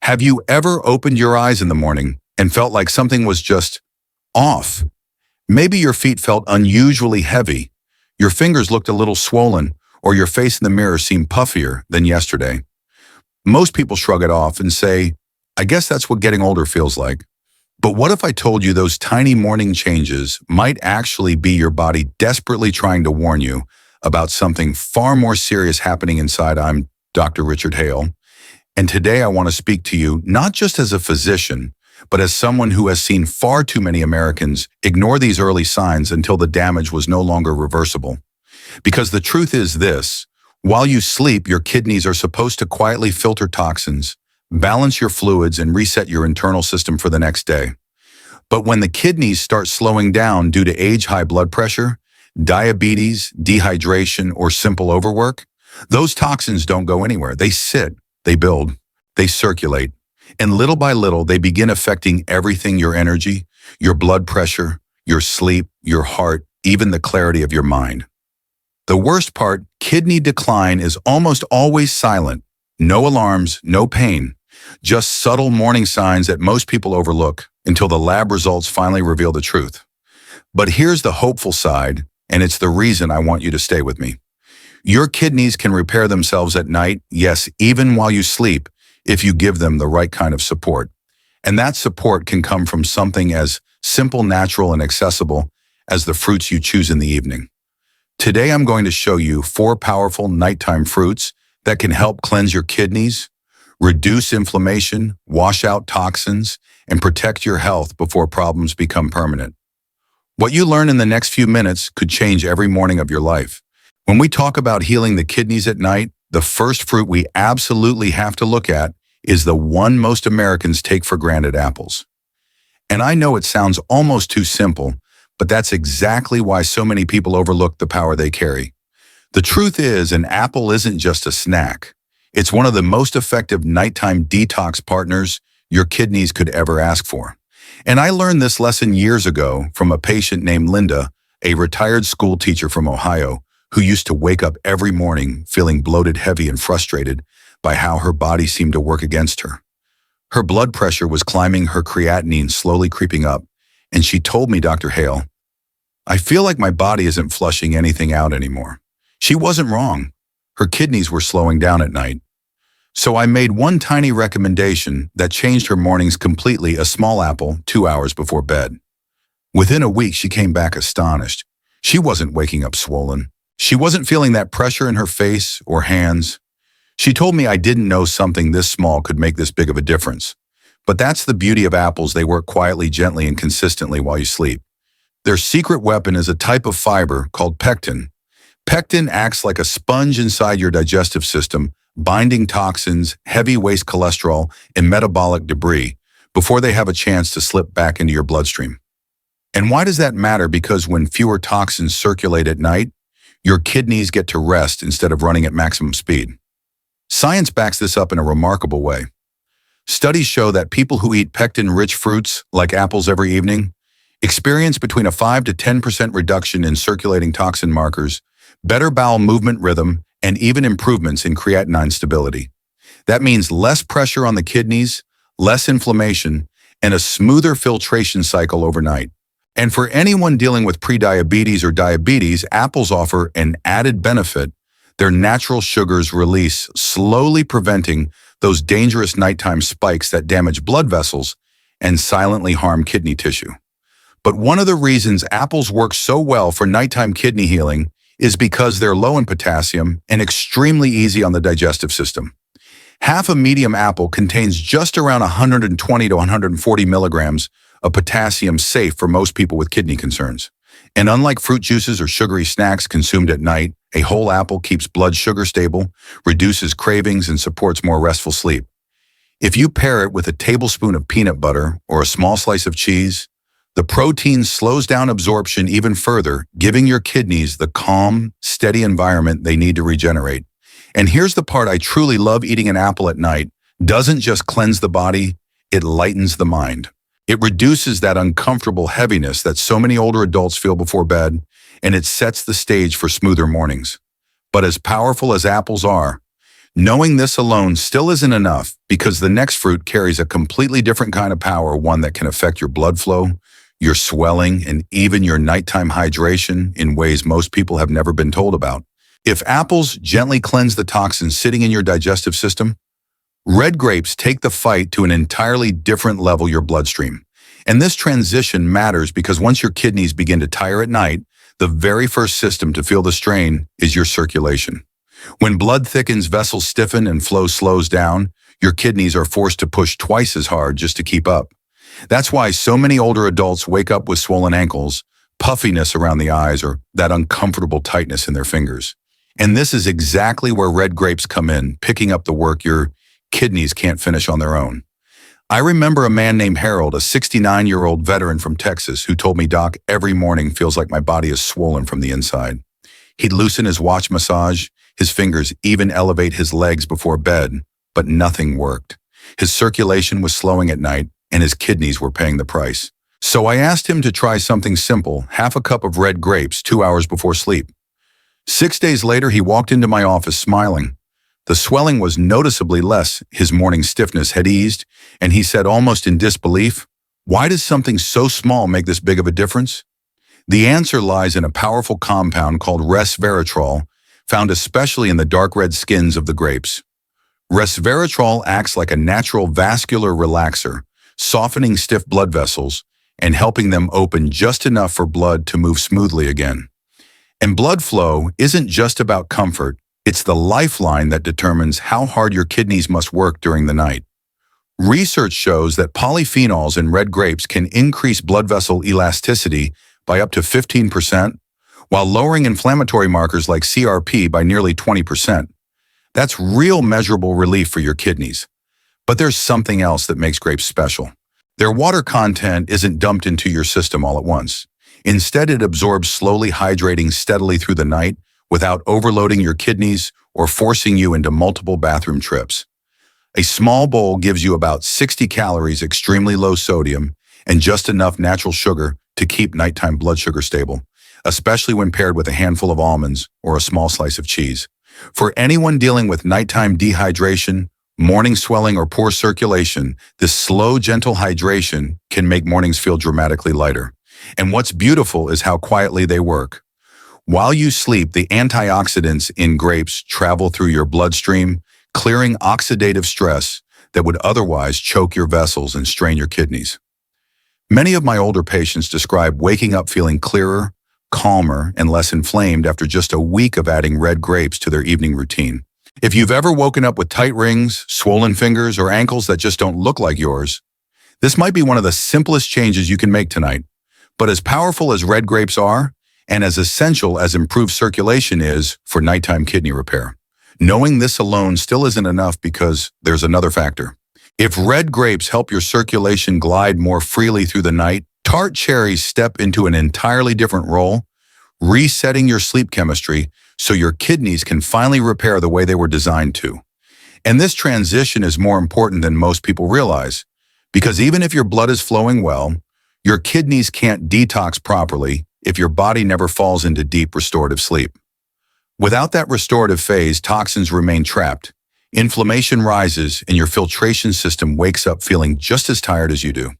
Have you ever opened your eyes in the morning and felt like something was just off? Maybe your feet felt unusually heavy, your fingers looked a little swollen, or your face in the mirror seemed puffier than yesterday. Most people shrug it off and say, I guess that's what getting older feels like. But what if I told you those tiny morning changes might actually be your body desperately trying to warn you about something far more serious happening inside? I'm Dr. Richard Hale, and today I want to speak to you not just as a physician, but as someone who has seen far too many Americans ignore these early signs until the damage was no longer reversible. Because the truth is this: while you sleep, your kidneys are supposed to quietly filter toxins, balance your fluids, and reset your internal system for the next day. But when the kidneys start slowing down due to age, high blood pressure, diabetes, dehydration, or simple overwork, those toxins don't go anywhere. They sit, they build, they circulate, and little by little, they begin affecting everything: your energy, your blood pressure, your sleep, your heart, even the clarity of your mind. The worst part, kidney decline is almost always silent. No alarms, no pain, just subtle morning signs that most people overlook until the lab results finally reveal the truth. But here's the hopeful side, and it's the reason I want you to stay with me. Your kidneys can repair themselves at night, yes, even while you sleep, if you give them the right kind of support. And that support can come from something as simple, natural, and accessible as the fruits you choose in the evening. Today, I'm going to show you 4 powerful nighttime fruits that can help cleanse your kidneys, reduce inflammation, wash out toxins, and protect your health before problems become permanent. What you learn in the next few minutes could change every morning of your life. When we talk about healing the kidneys at night, the first fruit we absolutely have to look at is the one most Americans take for granted: apples. And I know it sounds almost too simple, but that's exactly why so many people overlook the power they carry. The truth is, an apple isn't just a snack. It's one of the most effective nighttime detox partners your kidneys could ever ask for. And I learned this lesson years ago from a patient named Linda, a retired school teacher from Ohio, who used to wake up every morning feeling bloated, heavy, and frustrated by how her body seemed to work against her. Her blood pressure was climbing, her creatinine slowly creeping up, and she told me, Dr. Hale, I feel like my body isn't flushing anything out anymore. She wasn't wrong. Her kidneys were slowing down at night. So I made one tiny recommendation that changed her mornings completely: a small apple 2 hours before bed. Within a week, she came back astonished. She wasn't waking up swollen. She wasn't feeling that pressure in her face or hands. She told me I didn't know something this small could make this big of a difference. But that's the beauty of apples. They work quietly, gently, and consistently while you sleep. Their secret weapon is a type of fiber called pectin. Pectin acts like a sponge inside your digestive system, binding toxins, heavy waste cholesterol, and metabolic debris before they have a chance to slip back into your bloodstream. And why does that matter? Because when fewer toxins circulate at night, your kidneys get to rest instead of running at maximum speed. Science backs this up in a remarkable way. Studies show that people who eat pectin-rich fruits, like apples, every evening experience between a 5 to 10% reduction in circulating toxin markers, better bowel movement rhythm, and even improvements in creatinine stability. That means less pressure on the kidneys, less inflammation, and a smoother filtration cycle overnight. And for anyone dealing with prediabetes or diabetes, apples offer an added benefit: their natural sugars release, slowly preventing those dangerous nighttime spikes that damage blood vessels and silently harm kidney tissue. But one of the reasons apples work so well for nighttime kidney healing is because they're low in potassium and extremely easy on the digestive system. Half a medium apple contains just around 120 to 140 milligrams of potassium, safe for most people with kidney concerns. And unlike fruit juices or sugary snacks consumed at night, a whole apple keeps blood sugar stable, reduces cravings, and supports more restful sleep. If you pair it with a tablespoon of peanut butter or a small slice of cheese, the protein slows down absorption even further, giving your kidneys the calm, steady environment they need to regenerate. And here's the part I truly love: eating an apple at night doesn't just cleanse the body, it lightens the mind. It reduces that uncomfortable heaviness that so many older adults feel before bed, and it sets the stage for smoother mornings. But as powerful as apples are, Knowing this alone still isn't enough because the next fruit carries a completely different kind of power, one that can affect your blood flow, your swelling, and even your nighttime hydration in ways most people have never been told about. If apples gently cleanse the toxins sitting in your digestive system, red grapes take the fight to an entirely different level, your bloodstream. And this transition matters because once your kidneys begin to tire at night, the very first system to feel the strain is your circulation. When blood thickens, vessels stiffen, and flow slows down, your kidneys are forced to push twice as hard just to keep up. That's why so many older adults wake up with swollen ankles, puffiness around the eyes, or that uncomfortable tightness in their fingers. And this is exactly where red grapes come in, picking up the work your kidneys can't finish on their own. I remember a man named Harold, a 69-year-old veteran from Texas, who told me, "Doc, every morning feels like my body is swollen from the inside." He'd loosen his watch massage, his fingers even elevate his legs before bed, but nothing worked. His circulation was slowing at night, and his kidneys were paying the price. So I asked him to try something simple, half a cup of red grapes 2 hours before sleep. 6 days later, he walked into my office smiling. The swelling was noticeably less, his morning stiffness had eased, and he said almost in disbelief, "Why does something so small make this big of a difference?" The answer lies in a powerful compound called resveratrol, found especially in the dark red skins of the grapes. Resveratrol acts like a natural vascular relaxer, softening stiff blood vessels and helping them open just enough for blood to move smoothly again. And blood flow isn't just about comfort, it's the lifeline that determines how hard your kidneys must work during the night. Research shows that polyphenols in red grapes can increase blood vessel elasticity by up to 15%, while lowering inflammatory markers like CRP by nearly 20%. That's real measurable relief for your kidneys. But there's something else that makes grapes special. Their water content isn't dumped into your system all at once. Instead, it absorbs slowly, hydrating steadily through the night without overloading your kidneys or forcing you into multiple bathroom trips. A small bowl gives you about 60 calories, extremely low sodium, and just enough natural sugar to keep nighttime blood sugar stable, especially when paired with a handful of almonds or a small slice of cheese. For anyone dealing with nighttime dehydration, morning swelling, or poor circulation, this slow, gentle hydration can make mornings feel dramatically lighter. And what's beautiful is how quietly they work. While you sleep, the antioxidants in grapes travel through your bloodstream, clearing oxidative stress that would otherwise choke your vessels and strain your kidneys. Many of my older patients describe waking up feeling clearer, calmer, and less inflamed after just a week of adding red grapes to their evening routine. If you've ever woken up with tight rings, swollen fingers, or ankles that just don't look like yours, this might be one of the simplest changes you can make tonight. But as powerful as red grapes are, and as essential as improved circulation is for nighttime kidney repair, knowing this alone still isn't enough because there's another factor. If red grapes help your circulation glide more freely through the night, tart cherries step into an entirely different role, resetting your sleep chemistry so your kidneys can finally repair the way they were designed to. And this transition is more important than most people realize, because even if your blood is flowing well, your kidneys can't detox properly if your body never falls into deep restorative sleep. Without that restorative phase, toxins remain trapped, inflammation rises, and your filtration system wakes up feeling just as tired as you do.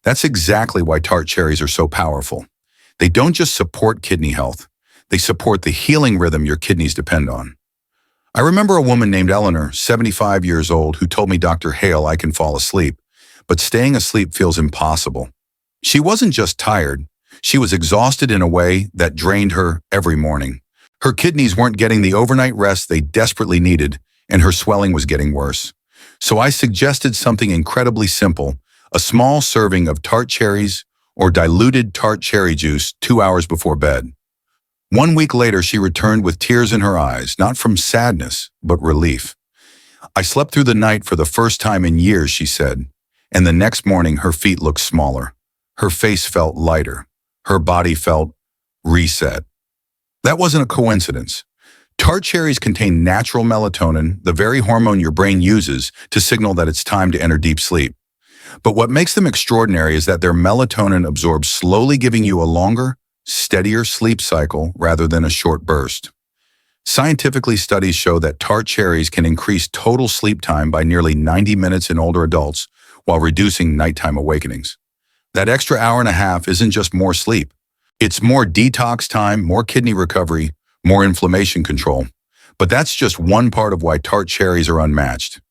That's exactly why tart cherries are so powerful. They don't just support kidney health, they support the healing rhythm your kidneys depend on. I remember a woman named Eleanor, 75 years old, who told me, "Dr. Hale, I can fall asleep, but staying asleep feels impossible." She wasn't just tired, she was exhausted in a way that drained her every morning. Her kidneys weren't getting the overnight rest they desperately needed, and her swelling was getting worse. So I suggested something incredibly simple, a small serving of tart cherries or diluted tart cherry juice 2 hours before bed. 1 week later, she returned with tears in her eyes, not from sadness, but relief. "I slept through the night for the first time in years," she said, and the next morning her feet looked smaller. Her face felt lighter. Her body felt reset. That wasn't a coincidence. Tart cherries contain natural melatonin, the very hormone your brain uses to signal that it's time to enter deep sleep. But what makes them extraordinary is that their melatonin absorbs slowly, giving you a longer, steadier sleep cycle rather than a short burst. Scientifically, studies show that tart cherries can increase total sleep time by nearly 90 minutes in older adults while reducing nighttime awakenings. That extra hour and a half isn't just more sleep. It's more detox time, more kidney recovery, more inflammation control. But that's just one part of why tart cherries are unmatched.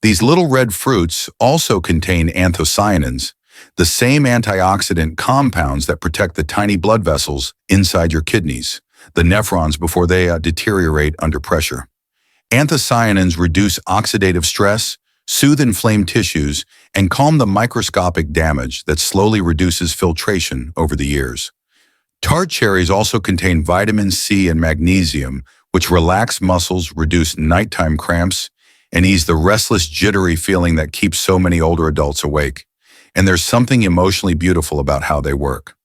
These little red fruits also contain anthocyanins, the same antioxidant compounds that protect the tiny blood vessels inside your kidneys, the nephrons, before they deteriorate under pressure. Anthocyanins reduce oxidative stress, soothe inflamed tissues, and calm the microscopic damage that slowly reduces filtration over the years. Tart cherries also contain vitamin C and magnesium, which relax muscles, reduce nighttime cramps, and ease the restless, jittery feeling that keeps so many older adults awake. And there's something emotionally beautiful about how they work.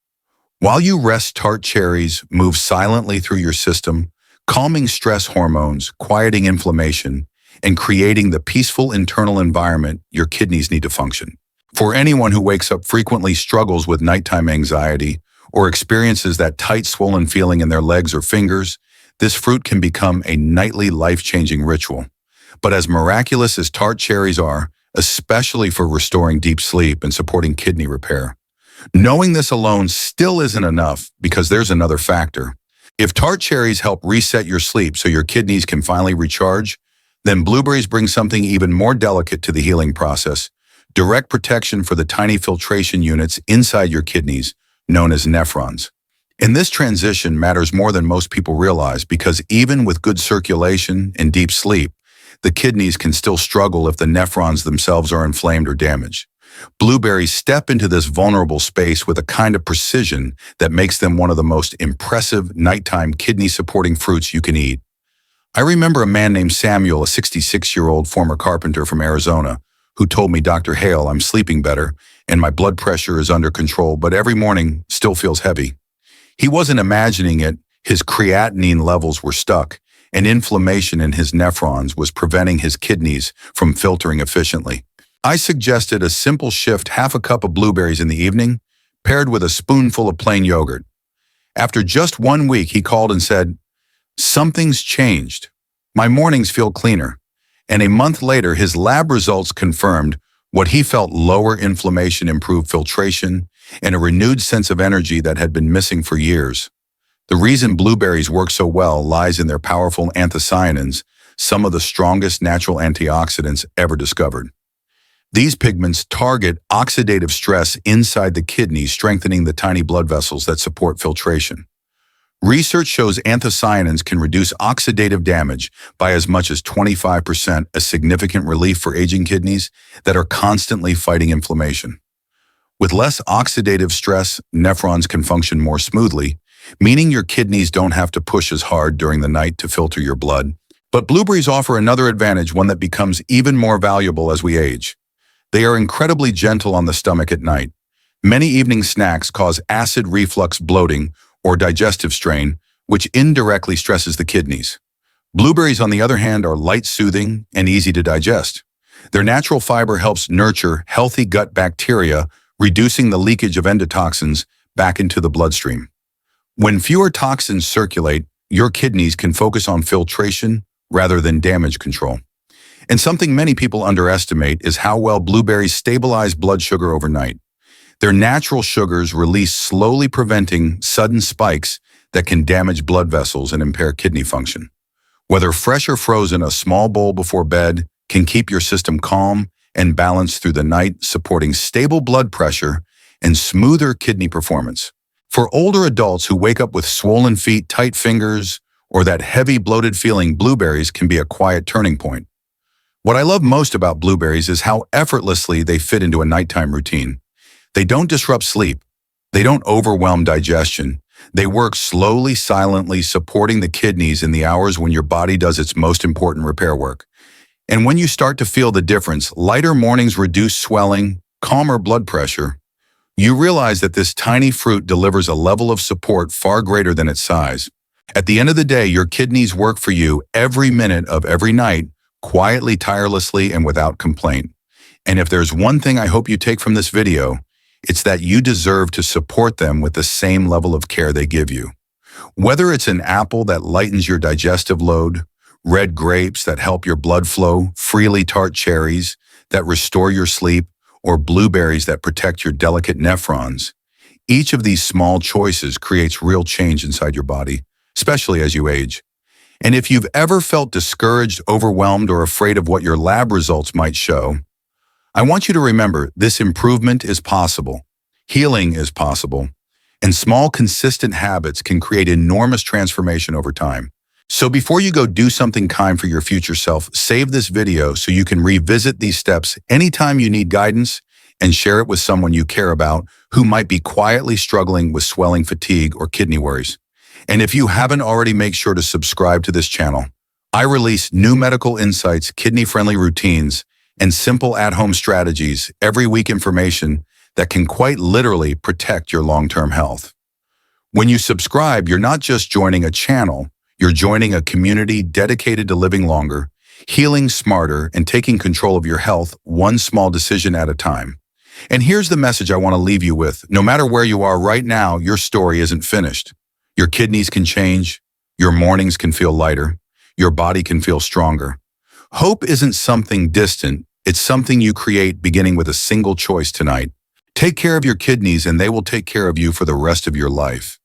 While you rest, tart cherries move silently through your system, calming stress hormones, quieting inflammation, and creating the peaceful internal environment your kidneys need to function. For anyone who wakes up frequently, struggles with nighttime anxiety, or experiences that tight, swollen feeling in their legs or fingers, this fruit can become a nightly life-changing ritual. But as miraculous as tart cherries are, especially for restoring deep sleep and supporting kidney repair, knowing this alone still isn't enough, because there's another factor. If tart cherries help reset your sleep so your kidneys can finally recharge, then blueberries bring something even more delicate to the healing process: direct protection for the tiny filtration units inside your kidneys, known as nephrons. And this transition matters more than most people realize, because even with good circulation and deep sleep, the kidneys can still struggle if the nephrons themselves are inflamed or damaged. Blueberries step into this vulnerable space with a kind of precision that makes them one of the most impressive nighttime kidney-supporting fruits you can eat. I remember a man named Samuel, a 66-year-old former carpenter from Arizona, who told me, "Dr. Hale, I'm sleeping better, and my blood pressure is under control, but every morning still feels heavy." He wasn't imagining it. His creatinine levels were stuck, and inflammation in his nephrons was preventing his kidneys from filtering efficiently. I suggested a simple shift: half a cup of blueberries in the evening, paired with a spoonful of plain yogurt. After just 1 week, he called and said, "Something's changed. My mornings feel cleaner." And a month later, his lab results confirmed what he felt: lower inflammation, improved filtration, and a renewed sense of energy that had been missing for years. The reason blueberries work so well lies in their powerful anthocyanins, some of the strongest natural antioxidants ever discovered. These pigments target oxidative stress inside the kidneys, strengthening the tiny blood vessels that support filtration. Research shows anthocyanins can reduce oxidative damage by as much as 25%, a significant relief for aging kidneys that are constantly fighting inflammation. With less oxidative stress, nephrons can function more smoothly, meaning your kidneys don't have to push as hard during the night to filter your blood. But blueberries offer another advantage, one that becomes even more valuable as we age. They are incredibly gentle on the stomach at night. Many evening snacks cause acid reflux, bloating, or digestive strain, which indirectly stresses the kidneys. Blueberries, on the other hand, are light, soothing, and easy to digest. Their natural fiber helps nurture healthy gut bacteria, reducing the leakage of endotoxins back into the bloodstream. When fewer toxins circulate, your kidneys can focus on filtration rather than damage control. And something many people underestimate is how well blueberries stabilize blood sugar overnight. Their natural sugars release slowly, preventing sudden spikes that can damage blood vessels and impair kidney function. Whether fresh or frozen, a small bowl before bed can keep your system calm and balanced through the night, supporting stable blood pressure and smoother kidney performance. For older adults who wake up with swollen feet, tight fingers, or that heavy, bloated feeling, blueberries can be a quiet turning point. What I love most about blueberries is how effortlessly they fit into a nighttime routine. They don't disrupt sleep. They don't overwhelm digestion. They work slowly, silently, supporting the kidneys in the hours when your body does its most important repair work. And when you start to feel the difference, lighter mornings, reduced swelling, calmer blood pressure, you realize that this tiny fruit delivers a level of support far greater than its size. At the end of the day, your kidneys work for you every minute of every night, quietly, tirelessly, and without complaint. And if there's one thing I hope you take from this video, it's that you deserve to support them with the same level of care they give you. Whether it's an apple that lightens your digestive load, red grapes that help your blood flow, freely tart cherries that restore your sleep, or blueberries that protect your delicate nephrons, each of these small choices creates real change inside your body, especially as you age. And if you've ever felt discouraged, overwhelmed, or afraid of what your lab results might show, I want you to remember this: improvement is possible, healing is possible, and small, consistent habits can create enormous transformation over time. So before you go do something kind for your future self, save this video so you can revisit these steps anytime you need guidance, and share it with someone you care about who might be quietly struggling with swelling, fatigue, or kidney worries. And if you haven't already, make sure to subscribe to this channel. I release new medical insights, kidney-friendly routines, and simple at-home strategies every week, information that can quite literally protect your long-term health. When you subscribe, you're not just joining a channel, you're joining a community dedicated to living longer, healing smarter, and taking control of your health one small decision at a time. And here's the message I want to leave you with. No matter where you are right now, your story isn't finished. Your kidneys can change, your mornings can feel lighter, your body can feel stronger. Hope isn't something distant, it's something you create, beginning with a single choice tonight. Take care of your kidneys and they will take care of you for the rest of your life.